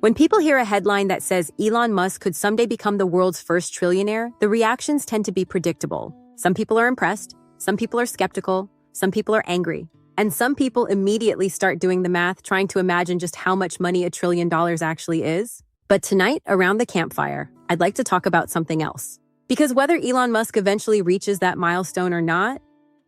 When people hear a headline that says Elon Musk could someday become the world's first trillionaire, the reactions tend to be predictable. Some people are impressed, some people are skeptical, some people are angry, and some people immediately start doing the math, trying to imagine just how much money $1 trillion actually is. But tonight, around the campfire, I'd like to talk about something else. Because whether Elon Musk eventually reaches that milestone or not,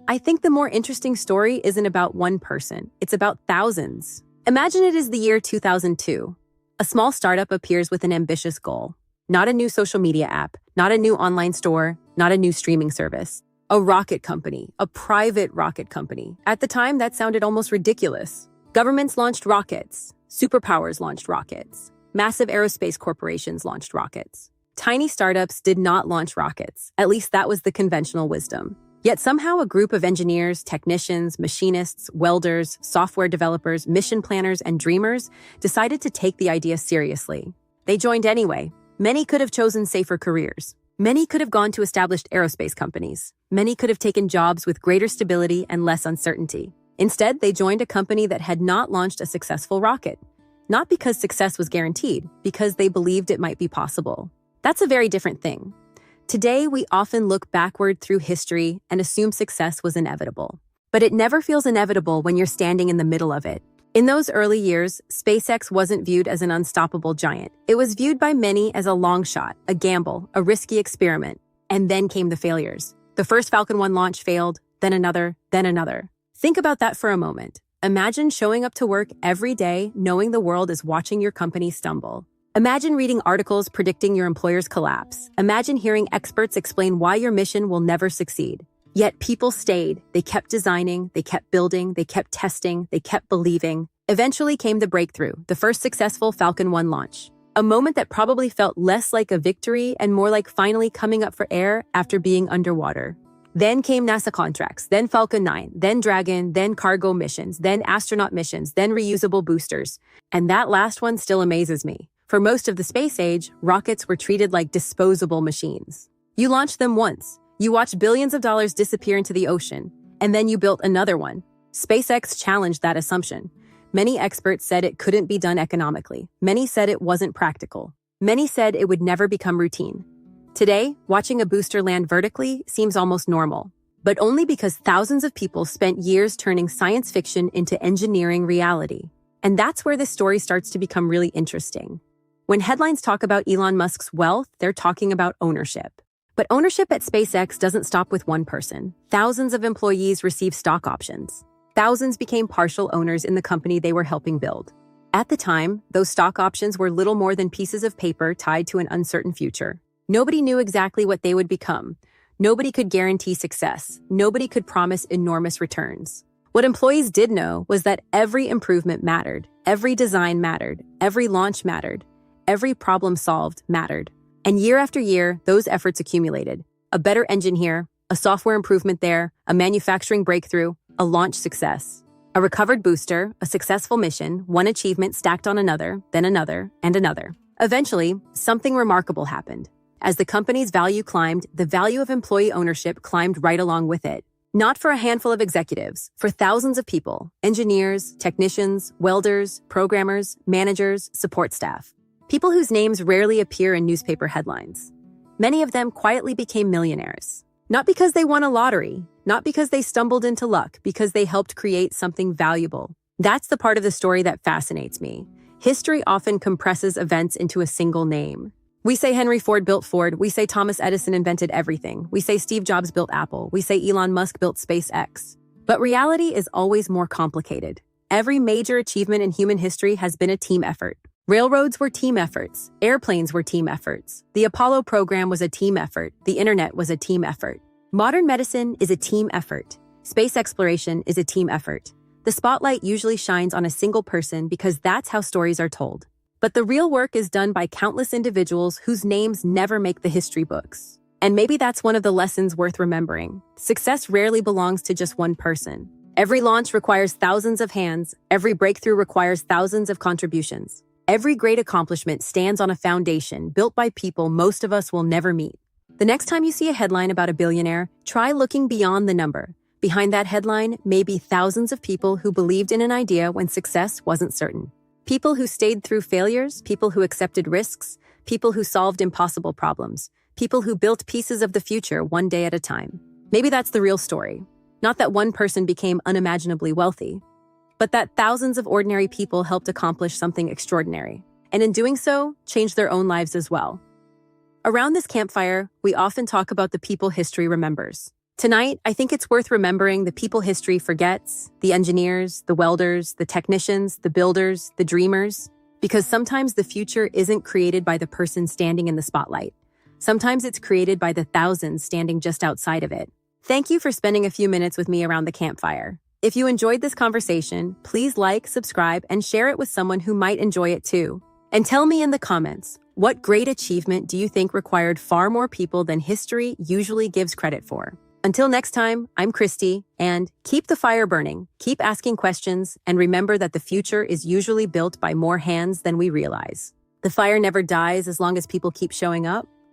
I think the more interesting story isn't about one person, it's about thousands. Imagine it is the year 2002. A small startup appears with an ambitious goal. Not a new social media app, not a new online store, not a new streaming service. A rocket company, a private rocket company. At the time, that sounded almost ridiculous. Governments launched rockets. Superpowers launched rockets. Massive aerospace corporations launched rockets. Tiny startups did not launch rockets. At least that was the conventional wisdom. Yet somehow a group of engineers, technicians, machinists, welders, software developers, mission planners, and dreamers decided to take the idea seriously. They joined anyway. Many could have chosen safer careers. Many could have gone to established aerospace companies. Many could have taken jobs with greater stability and less uncertainty. Instead, they joined a company that had not launched a successful rocket. Not because success was guaranteed, because they believed it might be possible. That's a very different thing. Today, we often look backward through history and assume success was inevitable. But it never feels inevitable when you're standing in the middle of it. In those early years, SpaceX wasn't viewed as an unstoppable giant. It was viewed by many as a long shot, a gamble, a risky experiment. And then came the failures. The first Falcon 1 launch failed, then another, then another. Think about that for a moment. Imagine showing up to work every day knowing the world is watching your company stumble. Imagine reading articles predicting your employer's collapse. Imagine hearing experts explain why your mission will never succeed. Yet people stayed. They kept designing, they kept building, they kept testing, they kept believing. Eventually came the breakthrough, the first successful Falcon 1 launch. A moment that probably felt less like a victory and more like finally coming up for air after being underwater. Then came NASA contracts, then Falcon 9, then Dragon, then cargo missions, then astronaut missions, then reusable boosters. And that last one still amazes me. For most of the space age, rockets were treated like disposable machines. You launched them once, you watched billions of dollars disappear into the ocean, and then you built another one. SpaceX challenged that assumption. Many experts said it couldn't be done economically. Many said it wasn't practical. Many said it would never become routine. Today, watching a booster land vertically seems almost normal, but only because thousands of people spent years turning science fiction into engineering reality. And that's where this story starts to become really interesting. When headlines talk about Elon Musk's wealth, they're talking about ownership. But ownership at SpaceX doesn't stop with one person. Thousands of employees receive stock options. Thousands became partial owners in the company they were helping build. At the time, those stock options were little more than pieces of paper tied to an uncertain future. Nobody knew exactly what they would become. Nobody could guarantee success. Nobody could promise enormous returns. What employees did know was that every improvement mattered. Every design mattered. Every launch mattered. Every problem solved mattered. And year after year, those efforts accumulated. A better engine here, a software improvement there, a manufacturing breakthrough, a launch success. A recovered booster, a successful mission, one achievement stacked on another, then another, and another. Eventually, something remarkable happened. As the company's value climbed, the value of employee ownership climbed right along with it. Not for a handful of executives, for thousands of people, engineers, technicians, welders, programmers, managers, support staff. People whose names rarely appear in newspaper headlines. Many of them quietly became millionaires. Not because they won a lottery, not because they stumbled into luck, because they helped create something valuable. That's the part of the story that fascinates me. History often compresses events into a single name. We say Henry Ford built Ford, we say Thomas Edison invented everything, we say Steve Jobs built Apple, we say Elon Musk built SpaceX. But reality is always more complicated. Every major achievement in human history has been a team effort. Railroads were team efforts. Airplanes were team efforts. The Apollo program was a team effort. The internet was a team effort. Modern medicine is a team effort. Space exploration is a team effort. The spotlight usually shines on a single person because that's how stories are told. But the real work is done by countless individuals whose names never make the history books. And maybe that's one of the lessons worth remembering. Success rarely belongs to just one person. Every launch requires thousands of hands. Every breakthrough requires thousands of contributions. Every great accomplishment stands on a foundation built by people most of us will never meet. The next time you see a headline about a billionaire, try looking beyond the number. Behind that headline may be thousands of people who believed in an idea when success wasn't certain. People who stayed through failures, people who accepted risks, people who solved impossible problems, people who built pieces of the future one day at a time. Maybe that's the real story. Not that one person became unimaginably wealthy, but that thousands of ordinary people helped accomplish something extraordinary, and in doing so, changed their own lives as well. Around this campfire, we often talk about the people history remembers. Tonight, I think it's worth remembering the people history forgets, the engineers, the welders, the technicians, the builders, the dreamers, because sometimes the future isn't created by the person standing in the spotlight. Sometimes it's created by the thousands standing just outside of it. Thank you for spending a few minutes with me around the campfire. If you enjoyed this conversation, please like, subscribe, and share it with someone who might enjoy it too. And tell me in the comments, what great achievement do you think required far more people than history usually gives credit for? Until next time, I'm Christy, and keep the fire burning, keep asking questions, and remember that the future is usually built by more hands than we realize. The fire never dies as long as people keep showing up.